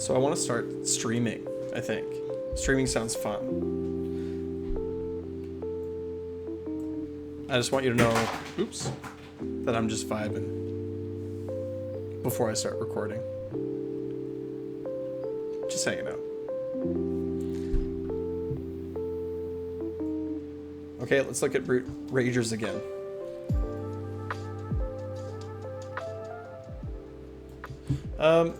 So I want to start streaming, I think. Streaming sounds fun. I just want you to know, oops, that I'm just vibing before I start recording. Just hanging out. Okay, let's look at Ragers again.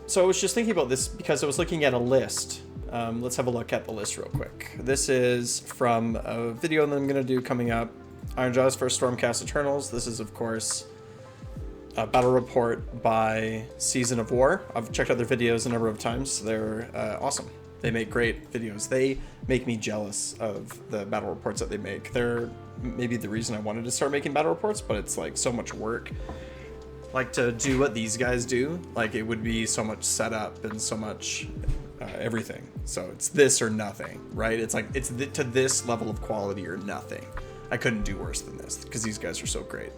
So I was just thinking about this because I was looking at a list. Let's have a look at the list real quick. This is from a video that I'm going to do coming up. Ironjawz for Stormcast Eternals. This is, of course, a battle report by Season of War. I've checked out their videos a number of times. They're awesome. They make great videos. They make me jealous of the battle reports that they make. They're maybe the reason I wanted to start making battle reports, but it's like so much work. Like to do what these guys do, like it would be so much setup and so much everything. So it's this or nothing, right? It's like it's to this level of quality or nothing. I couldn't do worse than this because these guys are so great.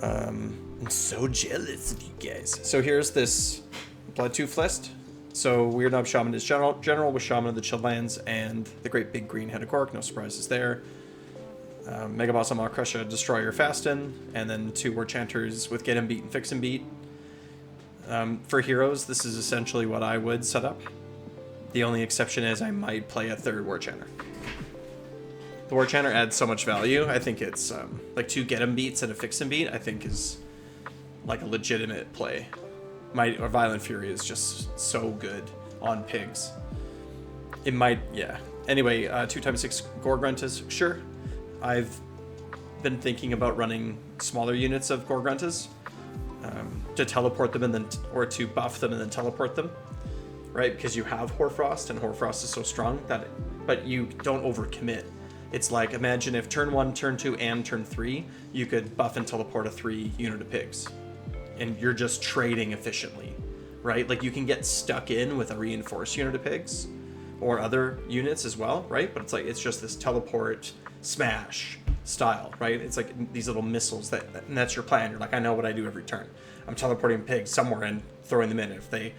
I'm so jealous of you guys. So here's this Bloodtooth list. So Weird Knob Shaman is general with Shaman of the Chilllands and the Great Big Green Headed Cork. No surprises there. Mega Boss Maw Crusher, Destroyer, Fasten, and then 2 War Chanters with Get 'em Beat and Fix 'em Beat. For heroes, this is essentially what I would set up. The only exception is I might play a 3rd War Chanter. The War Chanter adds so much value. I think it's like 2 Get 'em Beats and a Fix 'em Beat. I think is like a legitimate play. Or Violent Fury is just so good on pigs. It might, yeah. Anyway, 2x6 Gorgruntas, sure. I've been thinking about running smaller units of Gorgruntas to teleport them and then, or to buff them and then teleport them, right? Because you have Hoarfrost and Hoarfrost is so strong that, but you don't overcommit. It's like, imagine if turn 1, turn 2, and turn 3, you could buff and teleport a 3 unit of pigs. And you're just trading efficiently, right? Like you can get stuck in with a reinforced unit of pigs or other units as well, right? But it's like, it's just this teleport smash style, right? It's like these little missiles and that's your plan. You're like, I know what I do every turn. I'm teleporting pigs somewhere and throwing them in. If they,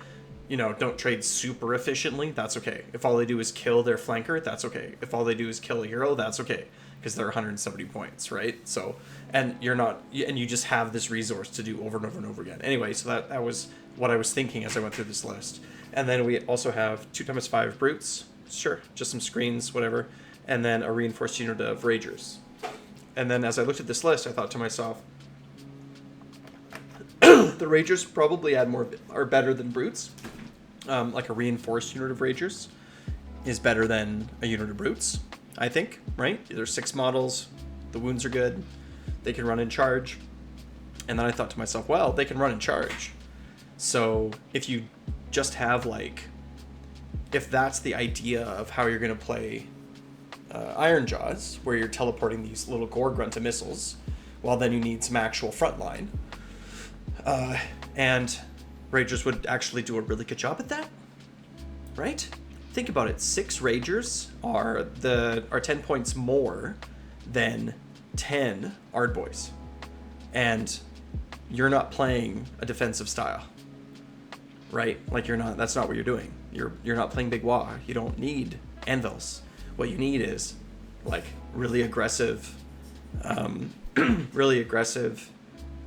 don't trade super efficiently, that's okay. If all they do is kill their flanker, that's okay. If all they do is kill a hero, that's okay. Because they're 170 points, right? So, and you just have this resource to do over and over and over again. Anyway, so that was what I was thinking as I went through this list. And then we also have 2x5 brutes, sure, just some screens, whatever, and then a reinforced unit of ragers. And then as I looked at this list, I thought to myself, the ragers probably add more are better than brutes. Like a reinforced unit of ragers is better than a unit of brutes, I think, right? There's 6 models, the wounds are good, they can run in charge. And then I thought to myself, well, they can run in charge. So if you just have if that's the idea of how you're going to play Ironjawz, where you're teleporting these little Gorgrunta missiles, well, then you need some actual front line. And Ragers would actually do a really good job at that, right? Think about it. 6 Ragers are 10 points more than 10 Ardboys. And you're not playing a defensive style, right? Like that's not what you're doing. You're not playing Big Wah. You don't need anvils. What you need is like really aggressive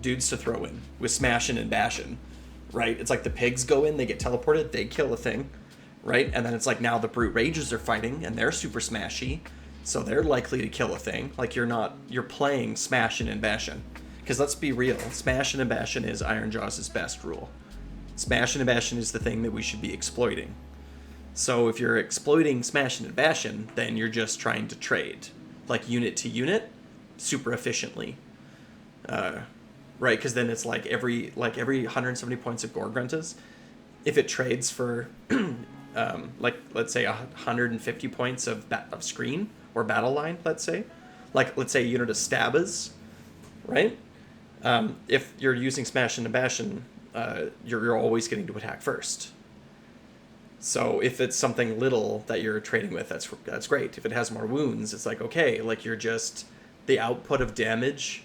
dudes to throw in with smashing and bashing, right? It's like the pigs go in, they get teleported, they kill a thing, right? And then it's like now the brute rages are fighting and they're super smashy, so they're likely to kill a thing. Like you're playing smashing and bashing. Because let's be real, smashing and bashing is Ironjawz's best rule. Smashing and bashing is the thing that we should be exploiting. So if you're exploiting smashing and bashing, then you're just trying to trade, like unit to unit, super efficiently, right? Because then it's like every 170 points of Gorgruntas, if it trades for let's say 150 points of screen or battle line, let's say a unit of Stabas, right? If you're using smashing and bashing, you're always getting to attack first. So if it's something little that you're trading with, that's great. If it has more wounds, it's like, okay, like you're just, the output of damage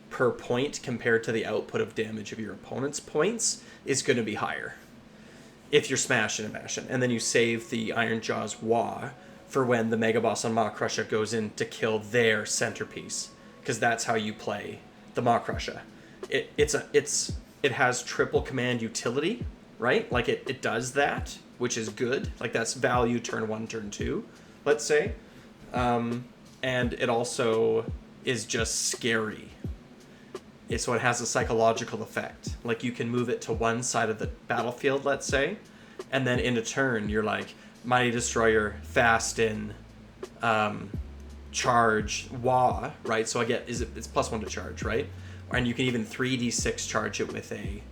per point compared to the output of damage of your opponent's points is going to be higher. if you're smashing and mashing. And then you save the Ironjawz Wah for when the Mega Boss on Maw Crusher goes in to kill their centerpiece. Because that's how you play the Maw Crusher. It has triple command utility, right? Like it does that, which is good. Like that's value turn 1, turn 2, let's say. And it also is just scary. So it has a psychological effect. Like you can move it to one side of the battlefield, let's say, and then in a turn you're like Mighty Destroyer, fast in, charge, wah, right? So it's +1 to charge, right? And you can even 3d6 charge it with a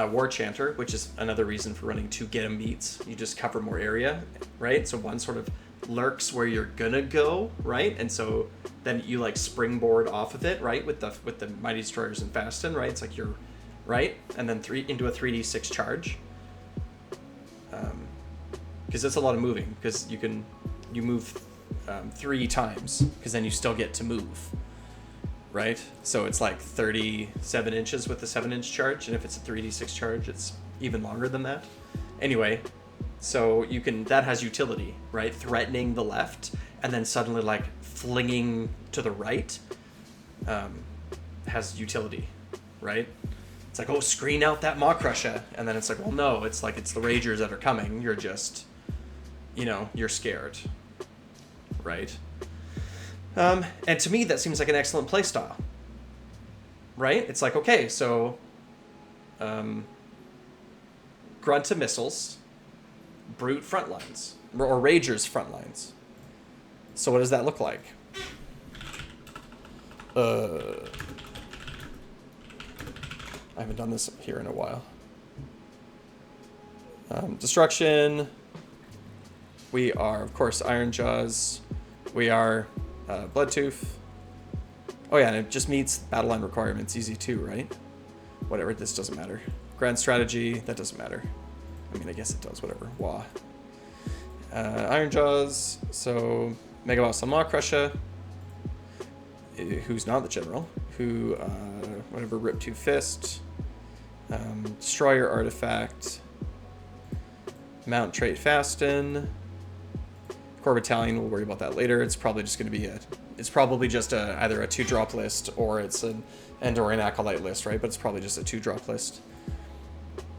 War Chanter, which is another reason for running 2 Get 'em beats. You just cover more area, right? So one sort of lurks where you're gonna go, right? And so then you like springboard off of it, right? With the Mighty Destroyers and Fasten, right? It's like you're right, and then into a 3d6 charge. Because that's a lot of moving. Because you move 3 times, because then you still get to move, right? So it's like 37 inches with the 7-inch charge, and if it's a 3d6 charge, it's even longer than that. Anyway. So that has utility, right? Threatening the left and then suddenly like flinging to the right has utility, right? It's like, oh, screen out that Maw Crusher. And then it's like, well, no, it's like it's the Ragers that are coming. You're just, you're scared, right? And to me, that seems like an excellent playstyle, right? It's like, okay, so grunt to missiles, brute front lines, or Ragers front lines. So what does that look like? I haven't done this here in a while. Destruction. We are, of course, Ironjawz. We are Bloodtooth. Oh yeah, and it just meets battle line requirements easy too, right? Whatever, this doesn't matter. Grand strategy, that doesn't matter. I mean, I guess it does, whatever. Wah. Ironjawz, so Mega Boss on Maw Crusher, who's not the general, whatever, Rip 2 Fist, Destroyer Artifact, Mount Trait Fasten, Core Battalion, we'll worry about that later. It's probably just going to be either a 2-drop list or it's an Andorian Acolyte list, right? But it's probably just a 2-drop list.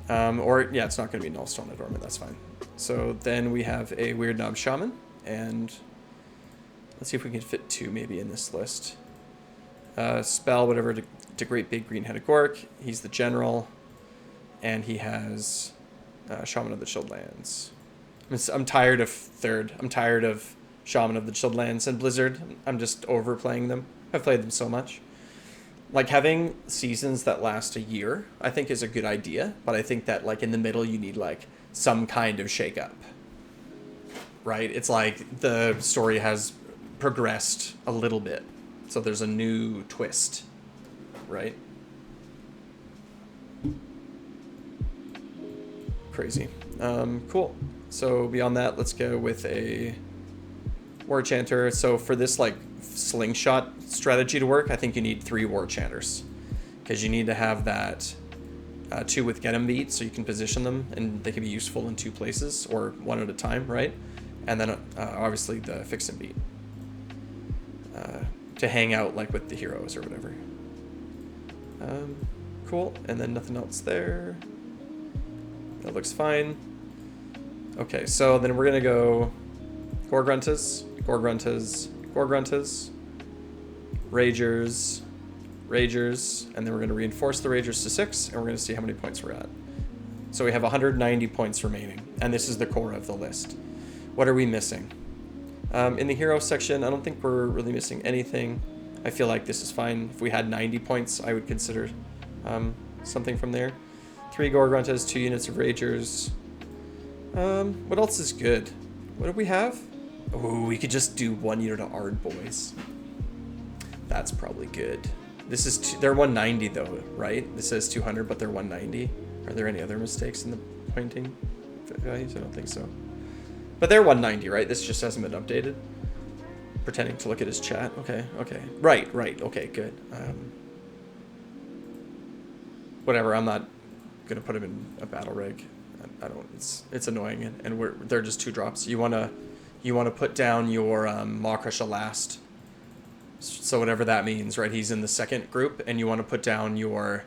It's not going to be Nullstone Adornment, that's fine. So then we have a Weird Knob Shaman, and let's see if we can fit 2 maybe in this list. Spell, whatever, to Great Big Green Headed Gork. He's the general, and he has Shaman of the Chilled-Lands. I'm tired of third. I'm tired of Shaman of the Chilled-Lands and Blizzard. I'm just overplaying them. I've played them so much. Like, having seasons that last a year, I think is a good idea, but I think that, like, in the middle, you need, like, some kind of shake-up, right? It's like the story has progressed a little bit, so there's a new twist, right? Crazy. Cool. So beyond that, let's go with a War Chanter. So for this, like, slingshot strategy to work, I think you need 3 War Chanters, because you need to have that 2 with Get 'em beat, so you can position them and they can be useful in 2 places or 1 at a time, right? And then obviously the Fix and Beat to hang out like with the heroes or whatever. Cool. And then nothing else there. That looks fine. Okay, so then we're gonna go Gorgruntas, Gorgruntas, Gorgruntas, Ragers, Ragers, and then we're going to reinforce the Ragers to 6, and we're going to see how many points we're at. So we have 190 points remaining, and this is the core of the list. What are we missing? In the hero section, I don't think we're really missing anything. I feel like this is fine. If we had 90 points, I would consider something from there. 3 Gorgruntas, 2 units of Ragers. What else is good? What do we have? Oh, we could just do 1 unit of Ard Boys. That's probably good. This is they're 190 though, right? This says 200, but they're 190. Are there any other mistakes in the pointing values? I don't think so. But they're 190, right? This just hasn't been updated. Pretending to look at his chat. Okay. Right. Okay, good. Whatever, I'm not going to put him in a battle rig. I don't. It's annoying, and they're just 2 drops. You wanna put down your Maw-Crusher last. So whatever that means, right? He's in the second group, and you want to put down your.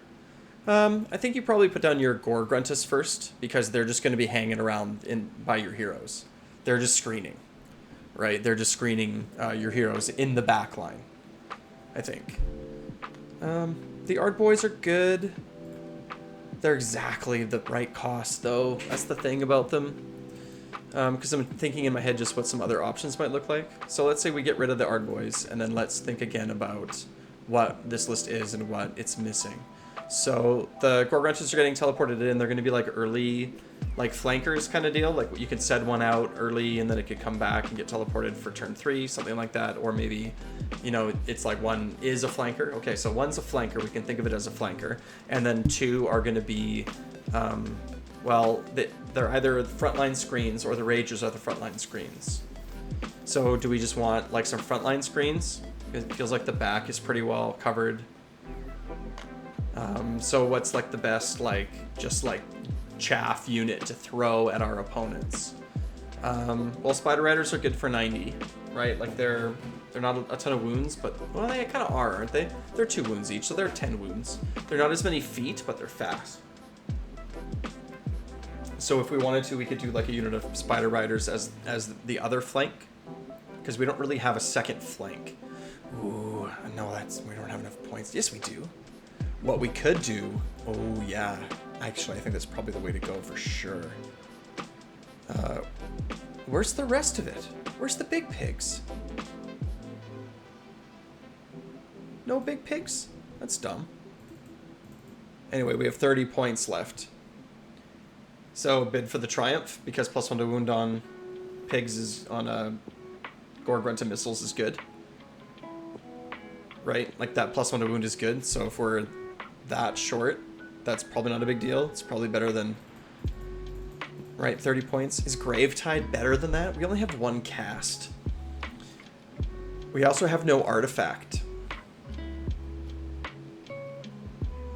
I think you probably put down your Gore-Gruntus first, because they're just going to be hanging around by your heroes. They're just screening, right? They're just screening your heroes in the back line, I think. The Art Boys are good. They're exactly the right cost, though. That's the thing about them. Because I'm thinking in my head just what some other options might look like. So let's say we get rid of the Art Boys, and then let's think again about what this list is and what it's missing. So the Gore-Gruntus are getting teleported in. They're going to be like early, like flankers kind of deal. Like you could send one out early and then it could come back and get teleported for turn 3, something like that. Or maybe, you know, it's like one is a flanker. Okay, so one's a flanker. We can think of it as a flanker. And then 2 are going to be, well, they're either frontline screens or the Ragers are the frontline screens. So do we just want like some frontline screens? It feels like the back is pretty well covered. So what's like the best, like, just like chaff unit to throw at our opponents? Well, Spider Riders are good for 90, right? Like they're not a ton of wounds, but, well, they kind of are, aren't they? They're 2 wounds each, so they're 10 wounds. They're not as many feet, but they're fast. So if we wanted to, we could do like a unit of Spider Riders as the other flank, because we don't really have a second flank. Ooh, no, we don't have enough points. Yes, we do. What we could do, oh yeah, actually I think that's probably the way to go for sure. Where's the rest of it? Where's the big pigs? No big pigs? That's dumb. Anyway, we have 30 points left. So bid for the Triumph, because +1 to wound on pigs is on Gore-Grunt and missiles is good. Right? Like that +1 to wound is good, so if we're that short, that's probably not a big deal. It's probably better than, right, 30 points. Is Gravetide better than that? We only have 1 cast. We also have no artifact.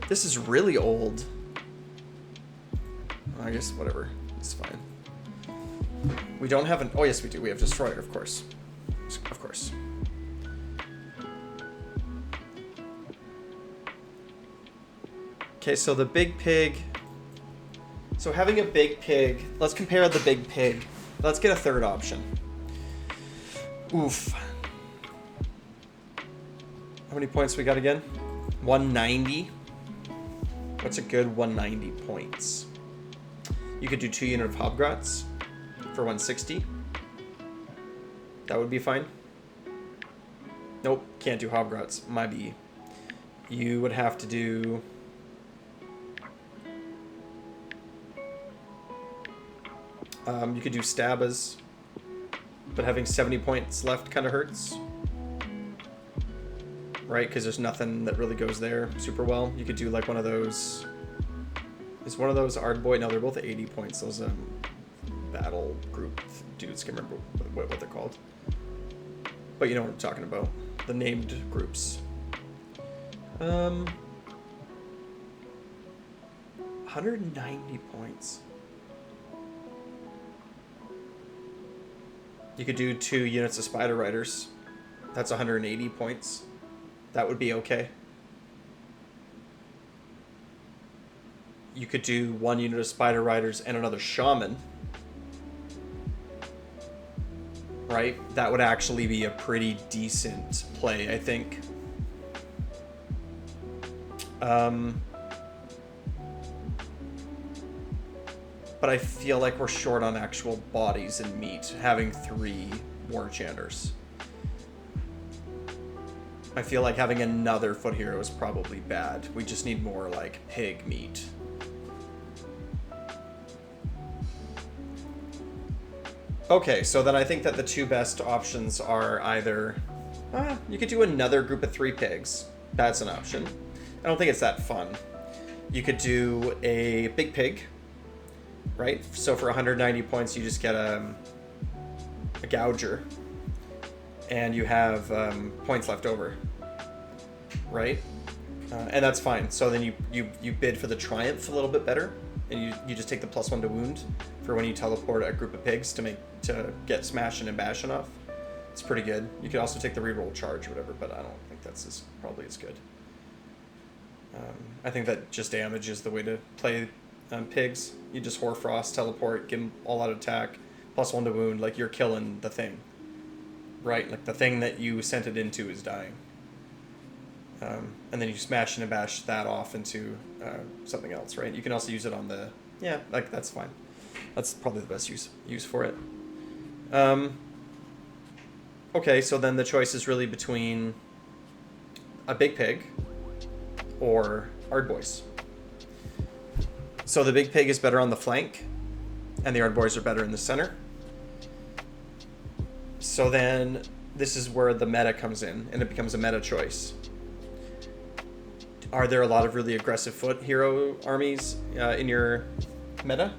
This is really old. I guess whatever, it's fine. We don't have an, oh yes we do, we have Destroyer, of course. Of course. Okay, so the big pig. So having a big pig, let's compare the big pig. Let's get a third option. Oof. How many points we got again? 190. What's a good 190 points? You could do 2 unit of Hobgrots for 160. That would be fine. Nope, can't do Hobgrots. Might be. You would have to do. You could do Stabas, but having 70 points left kind of hurts. Right, because there's nothing that really goes there super well. You could do like one of those. Is one of those Ardboy? No, they're both 80 points. Those battle group dudes. Can't remember what they're called. But you know what I'm talking about. The named groups. 190 points. You could do 2 units of Spider Riders. That's 180 points. That would be okay. You could do 1 unit of Spider Riders and another Shaman. Right? That would actually be a pretty decent play, I think. But I feel like we're short on actual bodies and meat, having 3 War Chanters. I feel like having another foot hero is probably bad. We just need more, like, pig meat. Okay, so then I think that the 2 best options are either... you could do another group of 3 pigs. That's an option. I don't think it's that fun. You could do a big pig, right? So for 190 points, you just get a gouger. And you have points left over, right? And that's fine. So then you bid for the Triumph a little bit better. and you just take the +1 to wound for when you teleport a group of pigs to get smashing and bashing off. It's pretty good. You could also take the reroll charge or whatever, but I don't think that's probably as good. I think that just damage is the way to play pigs. You just Hoarfrost, teleport, give them all out attack, +1 to wound, like you're killing the thing. Right? Like the thing that you sent it into is dying. And then you smash and bash that off into something else, right? You can also use it on the... Yeah, like that's fine. That's probably the best use for it. Okay, so then the choice is really between a big pig or Ardboys. So the big pig is better on the flank, and the Ardboys are better in the center. So then this is where the meta comes in, and it becomes a meta choice. Are there a lot of really aggressive foot hero armies in your meta?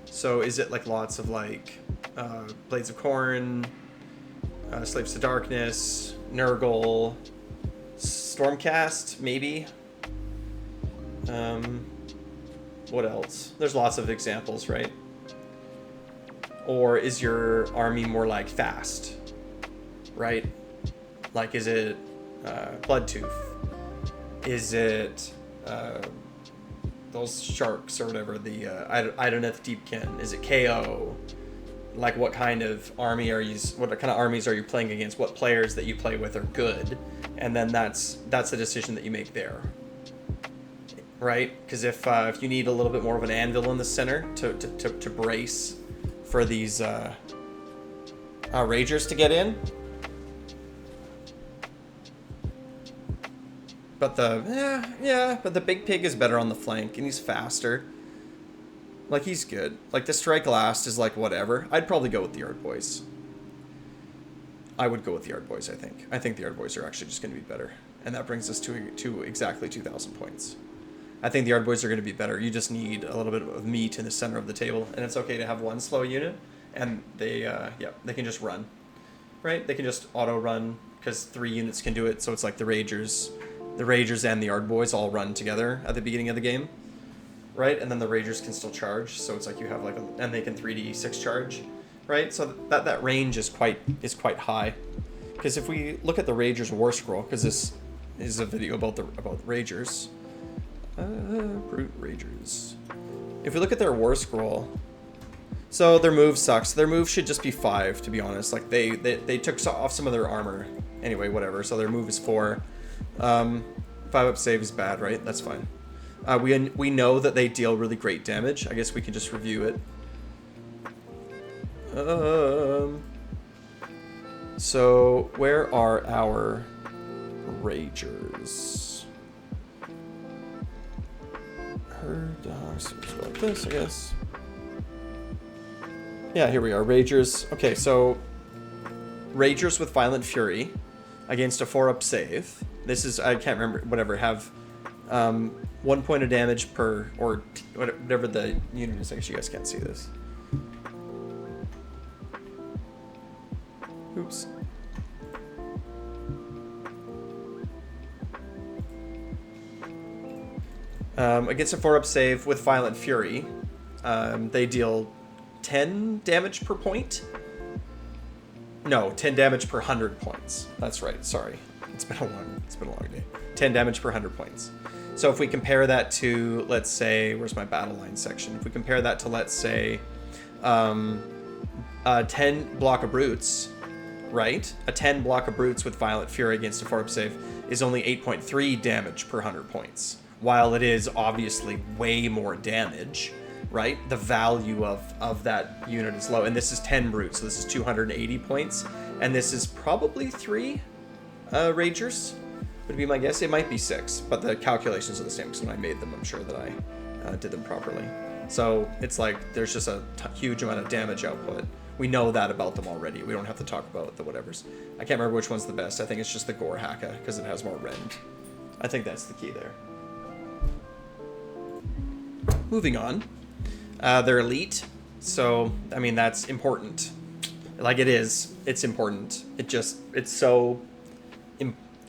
So is it like lots of like Blades of Corn, Slaves to Darkness, Nurgle, Stormcast, maybe? What else? There's lots of examples, right? Or is your army more like fast, right? Like, is it Bloodtooth? Is it those sharks or whatever? The Idoneth Deepkin? Is it KO? Like, what kind of army are you? What kind of armies are you playing against? What players that you play with are good? And then that's the decision that you make there, right? Because if you need a little bit more of an anvil in the center to brace for these Ragers to get in. But but the big pig is better on the flank, and he's faster. Like, he's good. Like, the Strike Last is like whatever. I'd probably go with the Ardboys. I would go with the Ardboys, I think. I think the Ardboys are actually just going to be better. And that brings us to exactly 2,000 points. I think the Ardboys are going to be better. You just need a little bit of meat in the center of the table, and it's okay to have one slow unit, and they can just run, right? They can just auto run because 3 units can do it. So it's like the Ragers and the Ardboys all run together at the beginning of the game, right? And then the Ragers can still charge. So it's like you have like and they can 3d6 charge, right? So that range is quite high. Because if we look at the Ragers War Scroll, because this is a video about Ragers. Brute Ragers. If we look at their War Scroll, so their move sucks. Their move should just be 5, to be honest. Like, they took off some of their armor. Anyway, whatever. So their move is 4. 5-up save is bad, right? That's fine. We know that they deal really great damage. I guess we can just review it. So where are our Ragers? Like this, I guess. Yeah, here we are. Ragers. Okay, so Ragers with Violent Fury against a 4-up save. This is, I can't remember, whatever, have 1 point of damage per, or whatever the unit is. I guess you guys can't see this. Oops. Against a 4-up save with Violent Fury, they deal 10 damage per point. No, 10 damage per 100 points. That's right. Sorry, it's been a long day. 10 damage per 100 points. So if we compare that to, let's say, where's my battle line section? If we compare that to, let's say, 10 block of brutes, right? A 10 block of brutes with Violent Fury against a 4-up save is only 8.3 damage per 100 points. While it is obviously way more damage, right? The value of that unit is low. And this is 10 brutes, so this is 280 points. And this is probably 3 Ragers, would be my guess. It might be 6, but the calculations are the same, because when I made them, I'm sure that I did them properly. So it's like there's just a huge amount of damage output. We know that about them already. We don't have to talk about the whatevers. I can't remember which one's the best. I think it's just the Gore Haka, because it has more rend. I think that's the key there. Moving on. They're elite, so, I mean, that's important. Like, it is. It's important. It's so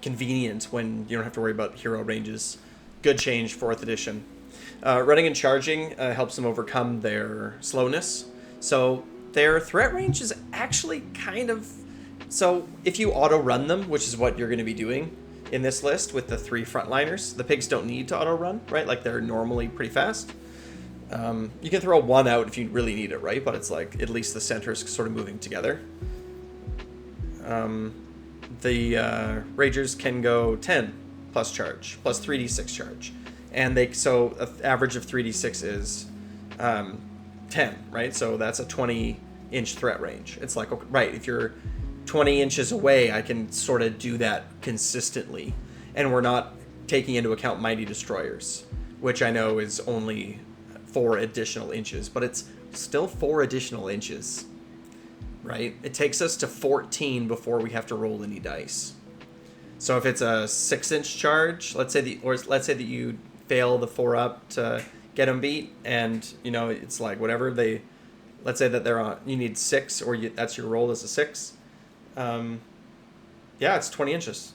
convenient when you don't have to worry about hero ranges. Good change, 4th edition. Running and charging helps them overcome their slowness. So their threat range is actually kind of... So if you auto-run them, which is what you're going to be doing in this list with the 3 frontliners, the pigs don't need to auto-run, right? Like, they're normally pretty fast. You can throw 1 out if you really need it, right? But it's like, at least the center is sort of moving together. The Ragers can go 10 plus charge, plus 3d6 charge. And so an average of 3d6 is 10, right? So that's a 20-inch threat range. It's like, okay, right, if you're 20 inches away, I can sort of do that consistently. And we're not taking into account Mighty Destroyers, which I know is only 4 additional inches, but it's still 4 additional inches, right? It takes us to 14 before we have to roll any dice. So if it's a 6-inch charge, let's say that you fail the 4-up to get them beat, and it's like whatever let's say that they're on, you need 6, or that's your roll as a 6. Yeah, it's 20 inches,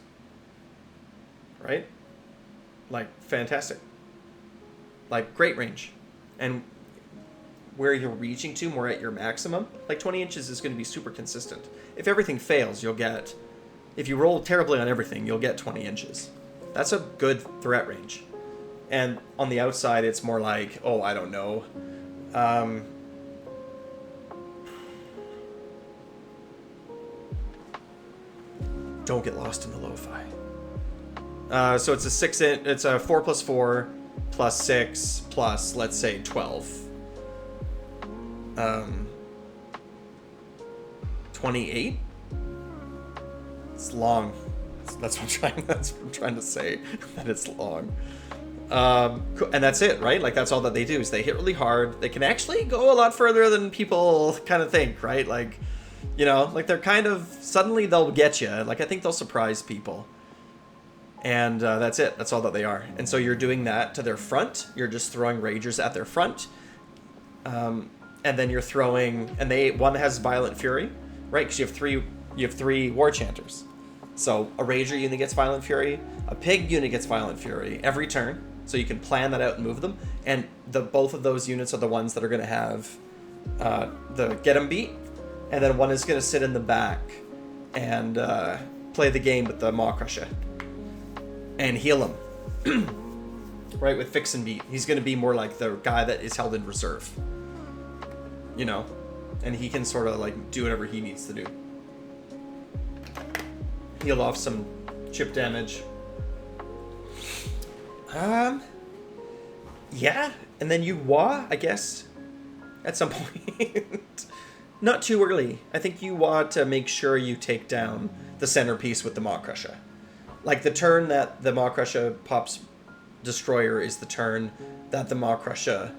right? Like, fantastic. Like, great range. And where you're reaching to more at your maximum, like 20 inches is going to be super consistent. If everything fails, if you roll terribly on everything, you'll get 20 inches. That's a good threat range. And on the outside, it's more like, oh, I don't know. Don't get lost in the lo-fi. So it's a 6-inch, it's a 4 plus 4 plus 6 plus, let's say, 12. 28? It's long. That's what I'm trying to say, that it's long. And that's it, right? Like, that's all that they do, is they hit really hard. They can actually go a lot further than people kind of think, right? Like, like, they're kind of, suddenly they'll get you. Like, I think they'll surprise people. And that's it. That's all that they are. And so you're doing that to their front. You're just throwing Ragers at their front. And then you're throwing, and one has Violent Fury, right? Because you have three War Chanters. So a Rager unit gets Violent Fury, a Pig unit gets Violent Fury every turn. So you can plan that out and move them. And both of those units are the ones that are going to have the get 'em beat. And then one is going to sit in the back and play the game with the Maw Crusher and heal him. Right, with Fix and Beat. He's going to be more like the guy that is held in reserve. And he can sort of like do whatever he needs to do. Heal off some chip damage. Yeah, and then you wah, I guess, at some point. Not too early. I think you want to make sure you take down the centerpiece with the Maw Crusher. Like, the turn that the Maw Crusher pops Destroyer is the turn that the Maw Crusher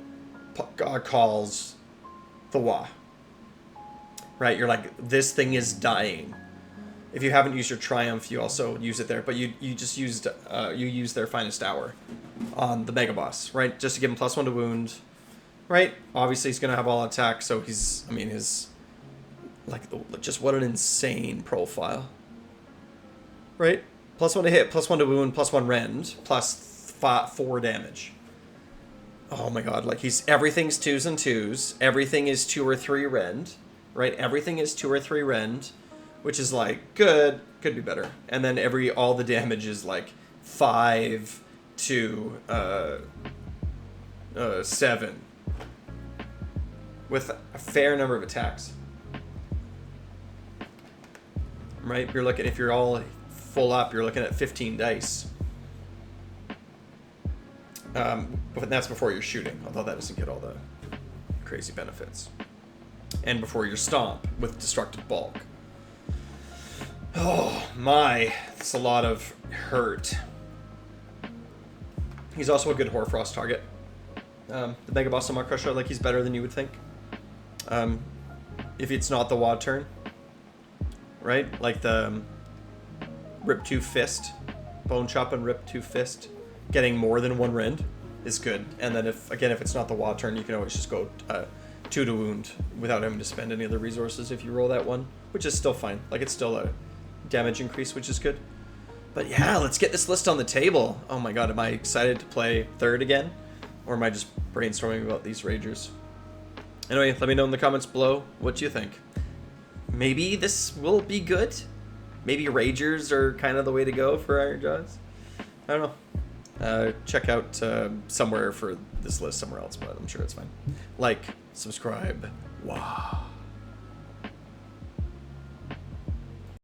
calls the wah. Right? You're like, this thing is dying. If you haven't used your Triumph, you also use it there. But you just used, you used their Finest Hour on the Mega Boss, right? Just to give him +1 to wound. Right? Obviously, he's going to have all attack, so his, just what an insane profile. Right? +1 to hit, +1 to wound, +1 rend, +4 damage. Oh my god, like, everything's 2s and 2s. Everything is 2 or 3 rend. Right? Everything is 2 or 3 rend, which is like, good, could be better. And then all the damage is like 5 to 7. With a fair number of attacks. Right? You're looking, if you're all full up, you're looking at 15 dice. But that's before you're shooting, although that doesn't get all the crazy benefits. And before your stomp with Destructive Bulk. Oh my, that's a lot of hurt. He's also a good Hoarfrost target. The Mega Boss Maw Crusher, like, he's better than you would think. If it's not the WAD turn. Right? Like the Rip 2 Fist. Bone Chop and Rip 2 Fist. Getting more than 1 rend is good. And then if it's not the WAD turn, you can always just go 2 to wound without having to spend any other resources if you roll that one. Which is still fine. Like, it's still a damage increase, which is good. But yeah, let's get this list on the table. Oh my god, am I excited to play 3rd again? Or am I just brainstorming about these Ragers? Anyway, let me know in the comments below what you think. Maybe this will be good? Maybe Ragers are kind of the way to go for Ironjawz? I don't know. Check out somewhere for this list somewhere else, but I'm sure it's fine. Like, subscribe. Wow.